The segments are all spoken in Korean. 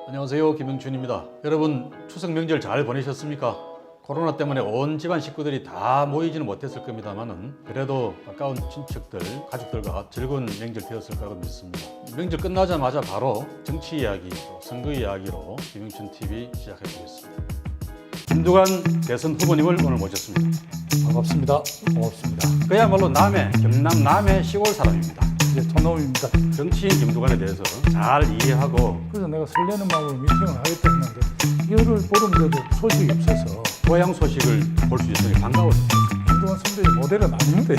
안녕하세요, 김영준입니다. 여러분 추석 명절 잘 보내셨습니까? 코로나 때문에 온 집안 식구들이 다 모이지는 못했을 겁니다만은 그래도 가까운 친척들, 가족들과 즐거운 명절 되었을 거라고 믿습니다. 명절 끝나자마자 바로 정치 이야기, 선거 이야기로 김영준 TV 시작해 보겠습니다. 김두관 대선 후보님을 오늘 모셨습니다. 반갑습니다. 고맙습니다. 그야말로 경남 남해 시골 사람입니다. 이제 전놈입니다. 정치인 김두관에 대해서 잘 이해하고 그래서 내가 설레는 마음으로 미팅을 하겠다 했는데 이거를 보는데도 소식이 없어서 고향 소식을 볼 수 있으니 반가웠어요. 김두관 선배의 모델은 아닌데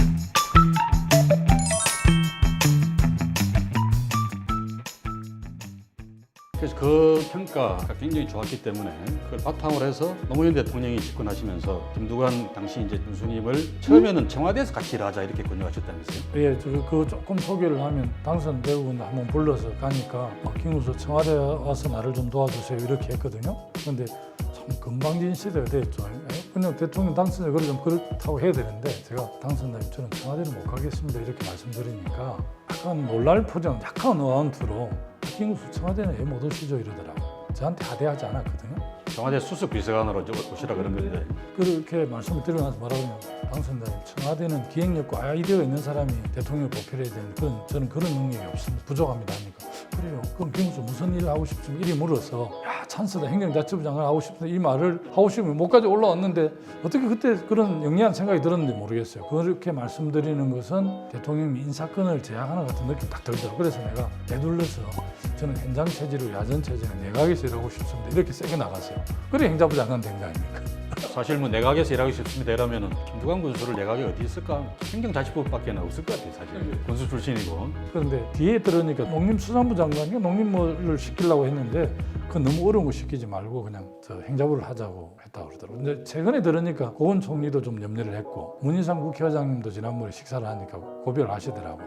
그래서 그 평가가 굉장히 좋았기 때문에 그걸 바탕으로 해서 노무현 대통령이 집권하시면서 김두관 당시 이제 군수님을 처음에는 청와대에서 같이 일하자 이렇게 권유하셨다면서요? 예, 그 조금 소개를 하면 당선되고 한번 불러서 가니까 김우수 청와대 와서 나를 좀 도와주세요 이렇게 했거든요. 그런데 참 건방진 시대가 됐죠. 그냥 대통령 당선자 그걸 좀 그렇다고 해야 되는데 제가 당선자님 저는 청와대를 못 가겠습니다 이렇게 말씀드리니까 약간 놀랄 표정, 약간 어안투로 김우수 청와대는 왜 못 오시죠 이러더라고요. 저한테 하대하지 않았거든요. 청와대 수석 비서관으로 오시라 그런 건데 그렇게 말씀을 드리고 나서 뭐라고 하냐면 당선자님 청와대는 기획력과 아이디어가 있는 사람이 대통령을 보필해야 되는 저는 그런 능력이 없습니다. 부족합니다 하니까 그래요. 그럼 김우수 무슨 일을 하고 싶으면 이리 물어서 야 찬스다 행정자치부 장관 하고 싶은데 이 말을 하고 싶으면 목까지 올라왔는데 어떻게 그때 그런 영리한 생각이 들었는지 모르겠어요. 그렇게 말씀드리는 것은 대통령이 인사권을 제약하는 같은 느낌 딱 들더라고요. 그래서 내가 되돌려서 저는 현장 체제로 야전 체제는 내각에서 일하고 싶습니다. 이렇게 세게 나갔어요. 그래 행자부 장관 된 거 아닙니까? 사실 뭐 내각에서 일하고 싶습니다 이러면은 김두관 군수를 내각에 어디 있을까? 행정자치부밖에 없을 것 같아요 사실. 군수 출신이고. 그런데 뒤에 들으니까 농림수산부 장관이 농림을 시키려고 했는데 그건 너무 어려운 거 시키지 말고 그냥 저 행자부를 하자고 했다고 그러더라고요. 근데 최근에 들으니까 고은 총리도 좀 염려를 했고 문희상 국회의장님도 지난번에 식사를 하니까 고백을 하시더라고요.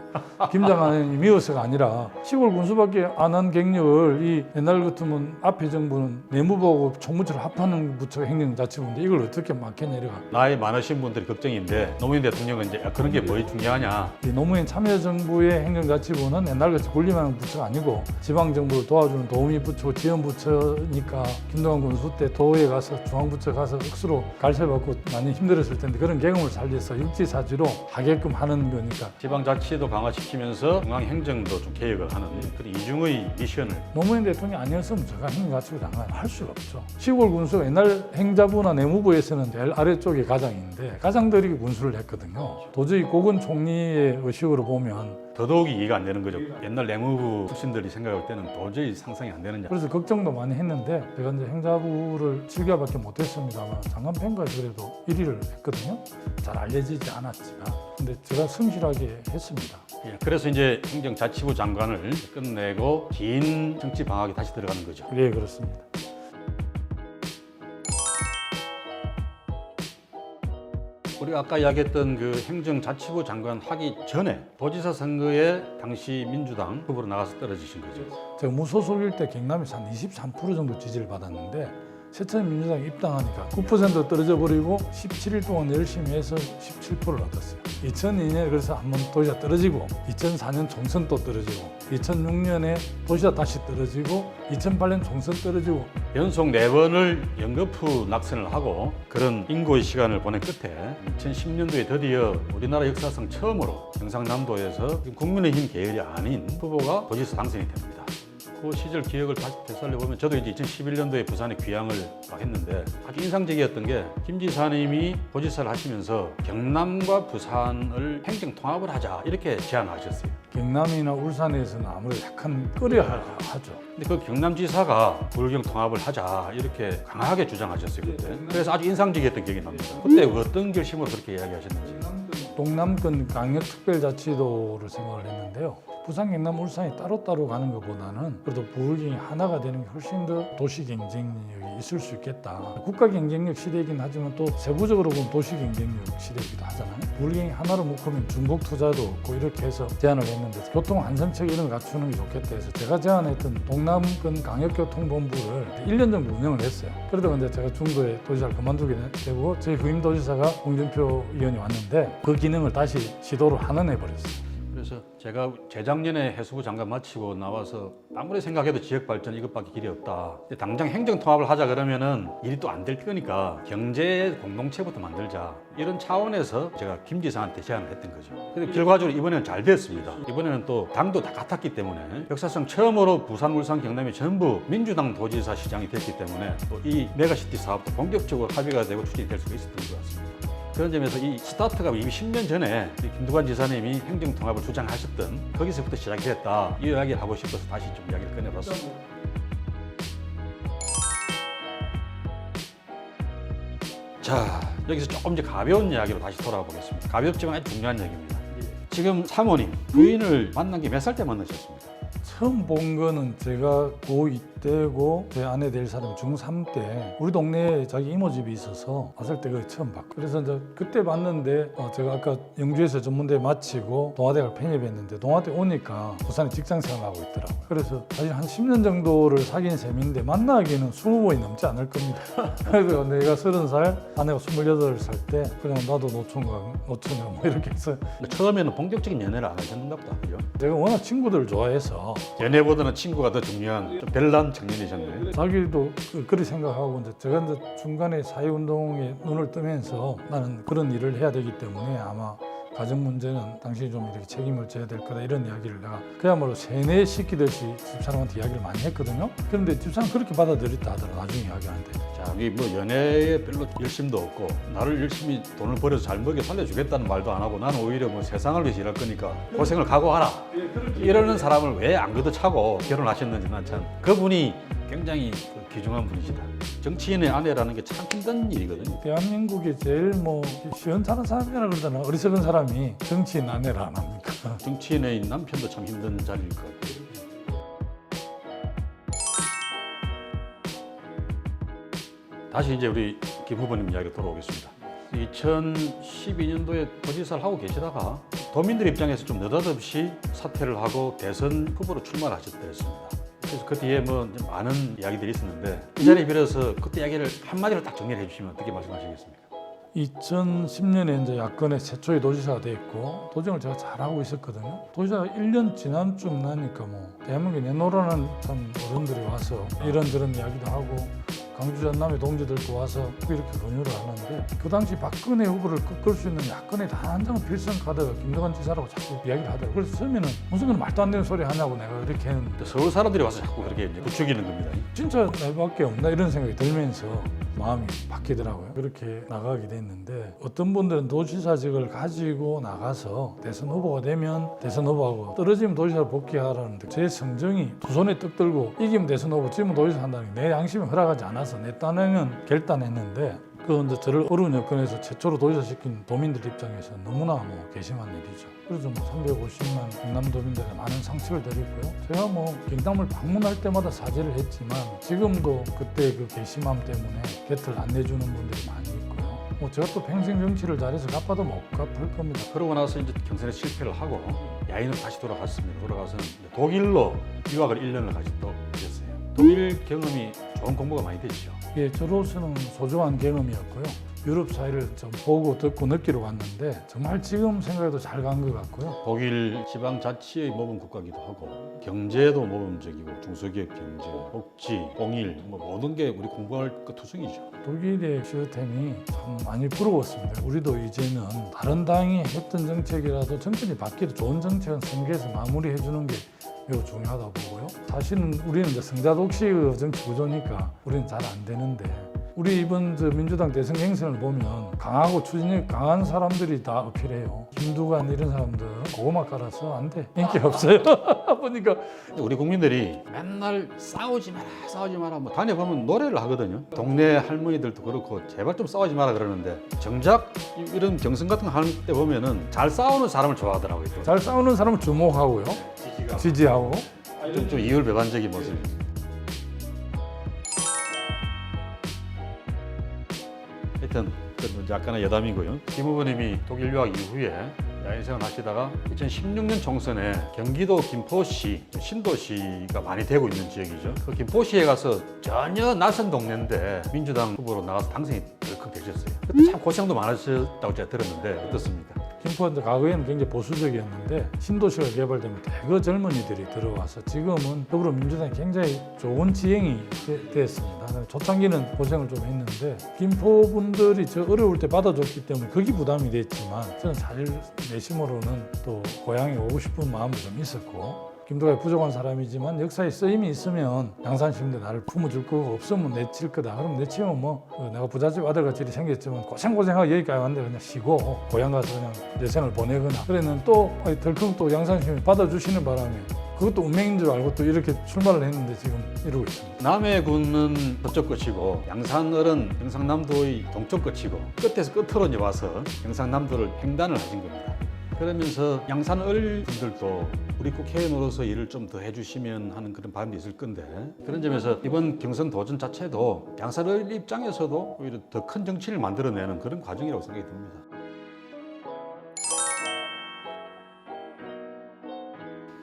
김 장관이 미워서가 아니라 시골 군수밖에 안 한 경력을 이 옛날 같으면 앞에 정부는 내무부하고 총무처를 합하는 부처가 행정자치부인데 이걸 어떻게 맡겠냐 이래가 나이 많으신 분들이 걱정인데 노무현 대통령은 이제 그런 게 뭐 중요하냐. 이 노무현 참여정부의 행정자치부는 옛날같이 군림하는 부처가 아니고 지방정부를 도와주는 도우미 부처, 지원부처니까 김동완 군수 때 도에 가서 중앙부처 가서 억수로 갈세받고 많이 힘들었을 텐데 그런 경험을 살려서 육지사지로 하게끔 하는 거니까 지방자치도 강화시키면서 중앙행정도 좀 개혁을 하는 그런 이중의 미션을. 노무현 대통령이 아니었으면 제가 행정자치부 장관 할 수가 없죠. 시골 군수가 옛날 행자부나 내무부에서는 제일 아래쪽에 가장인데 가장들이 군수를 했거든요. 도저히 고건 총리의 의식으로 보면 더더욱이 이해가 안 되는 거죠. 옛날 내무부 출신들이 생각할 때는 도저히 상상이 안 되는. 그래서 걱정도 많이 했는데 제가 이제 행자부를 7개월밖에 못했습니다만 장관 평가에서 그래도 1위를 했거든요. 잘 알려지지 않았지만 근데 제가 성실하게 했습니다. 예, 그래서 이제 행정자치부 장관을 끝내고 긴 정치 방학에 다시 들어가는 거죠. 네, 그렇습니다. 우리가 아까 이야기했던 그 행정자치부 장관 하기 전에 도지사 선거에 당시 민주당 후보로 나가서 떨어지신 거죠. 제가 무소속일 때 경남에서 한 23% 정도 지지를 받았는데 새천년 민주당에 입당하니까 9% 떨어져 버리고 17일 동안 열심히 해서 17%를 얻었어요. 2002년에 그래서 한번 도지사 떨어지고 2004년 총선 또 떨어지고 2006년에 도지사 다시 떨어지고 2008년 총선 떨어지고 연속 4번을 연거푸 낙선을 하고 그런 인고의 시간을 보낸 끝에 2010년도에 드디어 우리나라 역사상 처음으로 경상남도에서 국민의힘 계열이 아닌 후보가 도지사 당선이 됩니다. 그 시절 기억을 다시 되살려보면 저도 이제 2011년도에 부산에 귀향을 했는데 아주 인상적이었던 게 김 지사님이 도지사를 하시면서 경남과 부산을 행정 통합을 하자 이렇게 제안하셨어요. 경남이나 울산에서는 아무래도 약간 꺼려하죠. 근데 그 경남지사가 불경 통합을 하자 이렇게 강하게 주장하셨어요 그때. 그래서 아주 인상적이었던 기억이 납니다. 그때 어떤 결심으로 그렇게 이야기하셨는지. 동남권 강력특별자치도를 생각을 했는데요. 부산, 경남, 울산이 따로따로 가는 것보다는 그래도 부울경이 하나가 되는 게 훨씬 더 도시 경쟁력이 있을 수 있겠다. 국가 경쟁력 시대이긴 하지만 또 세부적으로 보면 도시 경쟁력 시대이기도 하잖아요. 부울경이 하나로 묶으면 중복 투자도 없고 이렇게 해서 제안을 했는데 교통 안정책 이런 거 갖추는 게 좋겠다 해서 제가 제안했던 동남권 강역교통본부를 1년 정도 운영을 했어요. 그러다가 이제 제가 중도에 도지사를 그만두게 되고 저희 후임 도지사가 홍준표 의원이 왔는데 그 기능을 다시 시도를 한원해버렸어요. 그래서 제가 재작년에 해수부 장관 마치고 나와서 아무리 생각해도 지역발전 이것밖에 길이 없다. 당장 행정통합을 하자 그러면은 일이 또 안 될 거니까 경제 공동체부터 만들자. 이런 차원에서 제가 김 지사한테 제안을 했던 거죠. 근데 결과적으로 이번에는 잘 됐습니다. 이번에는 또 당도 다 같았기 때문에 역사상 처음으로 부산, 울산, 경남이 전부 민주당 도지사 시장이 됐기 때문에 또 이 메가시티 사업도 본격적으로 합의가 되고 추진이 될 수가 있었던 것 같습니다. 그런 점에서 이 스타트가 이미 10년 전에 김두관 지사님이 행정통합을 주장하셨던 거기서부터 시작이 됐다. 이 이야기를 하고 싶어서 다시 좀 이야기를 꺼내봤습니다. 자, 여기서 조금 이제 가벼운 이야기로 다시 돌아와 보겠습니다. 가볍지만 아주 중요한 얘기입니다. 지금 사모님, 부인을 만난 게 몇 살 때 만나셨습니다? 처음 본 거는 제가 고2 때고 제 아내 될 사람이 중3 때 우리 동네에 자기 이모집이 있어서 왔을 때 그걸 처음 봤고 그래서 이제 그때 봤는데 제가 아까 영주에서 전문대 마치고 동아대학을 편입했는데 동아대 오니까 부산에 직장 생활하고 있더라고요. 그래서 사실 한 10년 정도를 사귄 셈인데 만나기에는 20번이 넘지 않을 겁니다. 그래서 내가 30살, 아내가 28살 때 그냥 나도 노총각, 노처녀 뭐 이렇게 해서 처음에는 본격적인 연애를 안 하셨는가 보다. 그죠? 제가 워낙 친구들을 좋아해서 연애보다는 친구가 더 중요한 좀 별난 청년이셨네요. 자기도 그렇게 생각하고 이제 제가 이제 중간에 사회운동에 눈을 뜨면서 나는 그런 일을 해야 되기 때문에 아마 가정 문제는 당신이 좀 이렇게 책임을 져야 될 거다 이런 이야기를 내가 그야말로 세뇌시키듯이 집사람한테 이야기를 많이 했거든요. 그런데 집사람 그렇게 받아들였다 하더라 나중에 이야기하는데. 자, 이 뭐 연애에 별로 열심도 없고 나를 열심히 돈을 벌여서 잘 먹여 살려주겠다는 말도 안 하고 나는 오히려 뭐 세상을 위해서 일할 거니까 고생을 각오하라 이러는 사람을 왜 안 걷어차고 결혼하셨는지 난 참 그분이 굉장히 귀중한 분이시다. 정치인의 아내라는 게 참 힘든 일이거든요. 대한민국에 제일 뭐 시원찮은 사람이라 그러잖아. 어리석은 사람이 정치인 아내를 안 합니까? 정치인의 남편도 참 힘든 자리일 것 같아요. 다시 이제 우리 김 후보님 이야기로 돌아오겠습니다. 2012년도에 도지사를 하고 계시다가 도민들 입장에서 좀 느닷없이 사퇴를 하고 대선 후보로 출마를 하셨습니다. 그래서 그 뒤에 뭐 많은 이야기들이 있었는데 이 자리에 빌어서 그때 이야기를 한마디로 딱 정리를 해주시면 어떻게 말씀하시겠습니까? 2010년에 이제 야권의 최초의 도지사가 됐고 도정을 제가 잘하고 있었거든요. 도지사가 1년 지남쯤 나니까 뭐 대한민국에 내노라는 참 어른들이 와서 이런저런 이야기도 하고 강주 전남의 동지들도 와서 이렇게 권유를 하는데 그 당시 박근혜 후보를 꺾을 수 있는 야권의 단 한 장의 필승 카드가 김두관 지사라고 자꾸 이야기를 하더라고요. 그래서 처음에는 무슨 그런 말도 안 되는 소리 하냐고 내가 그렇게 했는데 서울 사람들이 와서 자꾸 그렇게 이제 부추기는 겁니다. 진짜 나밖에 없나 이런 생각이 들면서 마음이 바뀌더라고요. 그렇게 나가게 됐는데 어떤 분들은 도지사직을 가지고 나가서 대선 후보가 되면 대선 후보하고 떨어지면 도지사를 복귀하라는데 제 성정이 두 손에 떡 들고 이기면 대선 후보 지면 도지사 한다는 게 내 양심이 허락하지 않아서 내 딴에는 결단했는데 그 이제 저를 어려운 여건에서 최초로 도지사 시킨 도민들 입장에서 너무나 뭐 괘씸한 일이죠. 그래서 뭐 350만 경남 도민들에 많은 상처를 드렸고요. 제가 뭐 경남을 방문할 때마다 사죄를 했지만 지금도 그때 그 괘씸함 때문에 곁을 안 내주는 분들이 많이 있고요. 뭐 제가 또 평생 정치를 잘해서 갚아도 못 갚을 겁니다. 그러고 나서 이제 경선에 실패를 하고 야인으로 다시 돌아갔습니다. 돌아가서 독일로 유학을 1년을 같이 또 하셨어요. 독일 경험이 좋은 공부가 많이 됐죠. 예, 저로서는 소중한 경험이었고요. 유럽 사회를 좀 보고 듣고 느끼러 갔는데 정말 지금 생각해도 잘 간 것 같고요. 독일 지방자치의 모범 국가기도 하고 경제도 모범적이고 중소기업 경제, 복지, 공일 뭐 모든 게 우리 공부할 것 투성이죠. 독일의 시스템이 참 많이 부러웠습니다. 우리도 이제는 다른 당이 했던 정책이라도 정권이 바뀌어도 좋은 정책은 생겨서 마무리해 주는 게 매우 중요하다고 보고요. 사실은 우리는 이제 성자독식의 정치 구조니까 우리는 잘 안 되는데 우리 이번 민주당 대선 경선을 보면 강하고 추진력 강한 사람들이 다 어필해요. 김두관 이런 사람들 고구마 깔아서 안 돼. 인기 없어요. 보니까 우리 국민들이 맨날 싸우지 마라 뭐 다녀보면 노래를 하거든요. 동네 할머니들도 그렇고 제발 좀 싸우지 마라 그러는데 정작 이런 경선 같은 거 할 때 보면은 잘 싸우는 사람을 좋아하더라고요. 또. 잘 싸우는 사람을 주목하고요. 지지하고 좀 이율배반적인 모습입니다. 하여튼 약간의 여담이고요. 김 후보님이 독일 유학 이후에 야인 생활 하시다가 2016년 총선에 경기도 김포시 신도시가 많이 되고 있는 지역이죠. 그 김포시에 가서 전혀 낯선 동네인데 민주당 후보로 나가서 당선이 덜컥 되셨어요. 그때 참 고생도 많으셨다고 제가 들었는데 어떻습니까? 김포가 이제 과거에는 굉장히 보수적이었는데 신도시가 개발되면 대거 젊은이들이 들어와서 지금은 더불어민주당이 굉장히 좋은 지형이 됐습니다. 초창기는 고생을 좀 했는데 김포 분들이 저 어려울 때 받아줬기 때문에 거기 부담이 됐지만 저는 사실 내심으로는 또 고향에 오고 싶은 마음도 좀 있었고 김도갑이 부족한 사람이지만 역사에 쓰임이 있으면 양산 시민들 나를 품어줄 거고 없으면 내칠 거다. 그럼 내치면 뭐 내가 부잣집 아들같이 이렇게 생겼지만 고생하고 여기까지 왔는데 그냥 쉬고 고향 가서 그냥 내 생을 보내거나 그래는 또 덜컹 또 양산 시민 받아주시는 바람에 그것도 운명인 줄 알고 또 이렇게 출마를 했는데 지금 이러고 있습니다. 남해 군은 저쪽 끝이고 양산을은 경상남도의 동쪽 끝이고 끝에서 끝으로 이제 와서 경상남도를 횡단을 하신 겁니다. 그러면서 양산을 분들도 우리 국회의원으로서 일을 좀 더 해주시면 하는 그런 바람도 있을 건데 그런 점에서 이번 경선 도전 자체도 양산을 입장에서도 오히려 더 큰 정치를 만들어내는 그런 과정이라고 생각이 듭니다.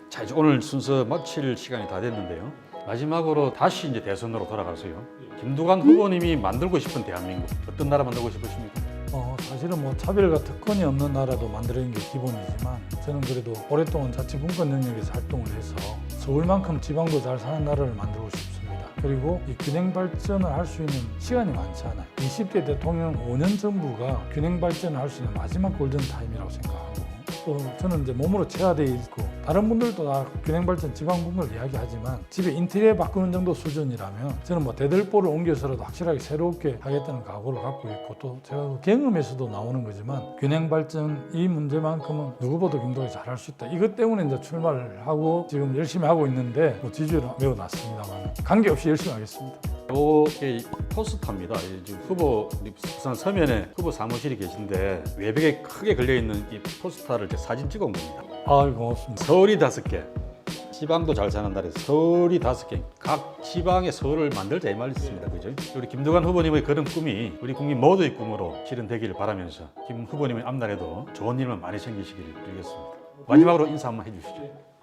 자, 이제 오늘 순서 마칠 시간이 다 됐는데요. 마지막으로 다시 이제 대선으로 돌아가서요. 김두관 후보님이 만들고 싶은 대한민국 어떤 나라 만들고 싶으십니까? 사실은 뭐 차별과 특권이 없는 나라도 만드는 게 기본이지만 저는 그래도 오랫동안 자치분권 영역에서 활동을 해서 서울만큼 지방도 잘 사는 나라를 만들고 싶습니다. 그리고 이 균형 발전을 할 수 있는 시간이 많지 않아요. 20대 대통령 5년 정부가 균형 발전을 할 수 있는 마지막 골든 타임이라고 생각하고 또 저는 이제 몸으로 체화되어 있고 다른 분들도 다 균형 발전 지방 분권을 이야기하지만 집에 인테리어 바꾸는 정도 수준이라면 저는 뭐 대들보를 옮겨서라도 확실하게 새롭게 하겠다는 각오를 갖고 있고 또 제가 경험에서도 나오는 거지만 균형 발전 이 문제만큼은 누구보다 김도갑이 잘할 수 있다. 이것 때문에 이제 출마를 하고 지금 열심히 하고 있는데 뭐 지지율은 매우 낮습니다만 관계없이 열심히 하겠습니다. 이게 포스터입니다. 지금 후보 부산 서면에 후보 사무실이 계신데 외벽에 크게 걸려 있는 이 포스터를 제가 사진 찍어 온 겁니다. 고맙습니다. 서울이 5개, 지방도 잘 사는 나라에 서울이 5개, 각 지방의 서울을 만들자 이 말이었습니다. 그죠? 우리 김두관 후보님의 그런 꿈이 우리 국민 모두의 꿈으로 실현되기를 바라면서 김 후보님의 앞날에도 좋은 일만 많이 생기시기를 빌겠습니다. 마지막으로 인사 한번 해주시죠.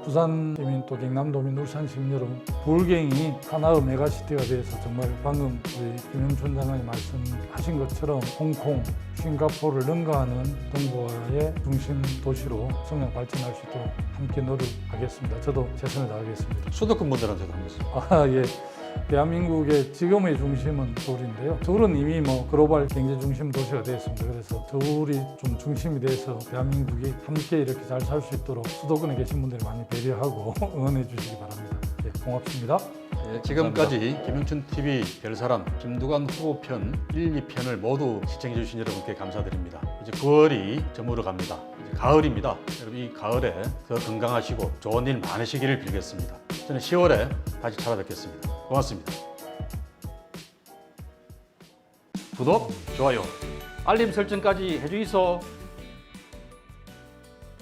부산 시민 또 경남도민 울산 시민 여러분 불경이 하나의 메가시티가 돼서 정말 방금 우리 김영춘 장관이 말씀하신 것처럼 홍콩, 싱가포르를 능가하는 동북아의 중심 도시로 성장 발전할 수 있도록 함께 노력하겠습니다. 저도 최선을 다하겠습니다. 수도권 분들한테도 한 말씀. 예. 대한민국의 지금의 중심은 서울인데요. 서울은 이미 뭐 글로벌 경제 중심 도시가 되었습니다. 그래서 서울이 좀 중심이 돼서 대한민국이 함께 이렇게 잘 살 수 있도록 수도권에 계신 분들이 많이 배려하고 응원해 주시기 바랍니다. 예, 고맙습니다. 네, 지금까지 김영춘 TV 별사람 김두관 후보 편 1, 2편을 모두 시청해 주신 여러분께 감사드립니다. 이제 9월이 저물어 갑니다. 이제 가을입니다. 여러분 이 가을에 더 건강하시고 좋은 일 많으시기를 빌겠습니다. 저는 10월에 다시 찾아뵙겠습니다. 고맙습니다. 구독, 좋아요, 알림 설정까지 해주이소.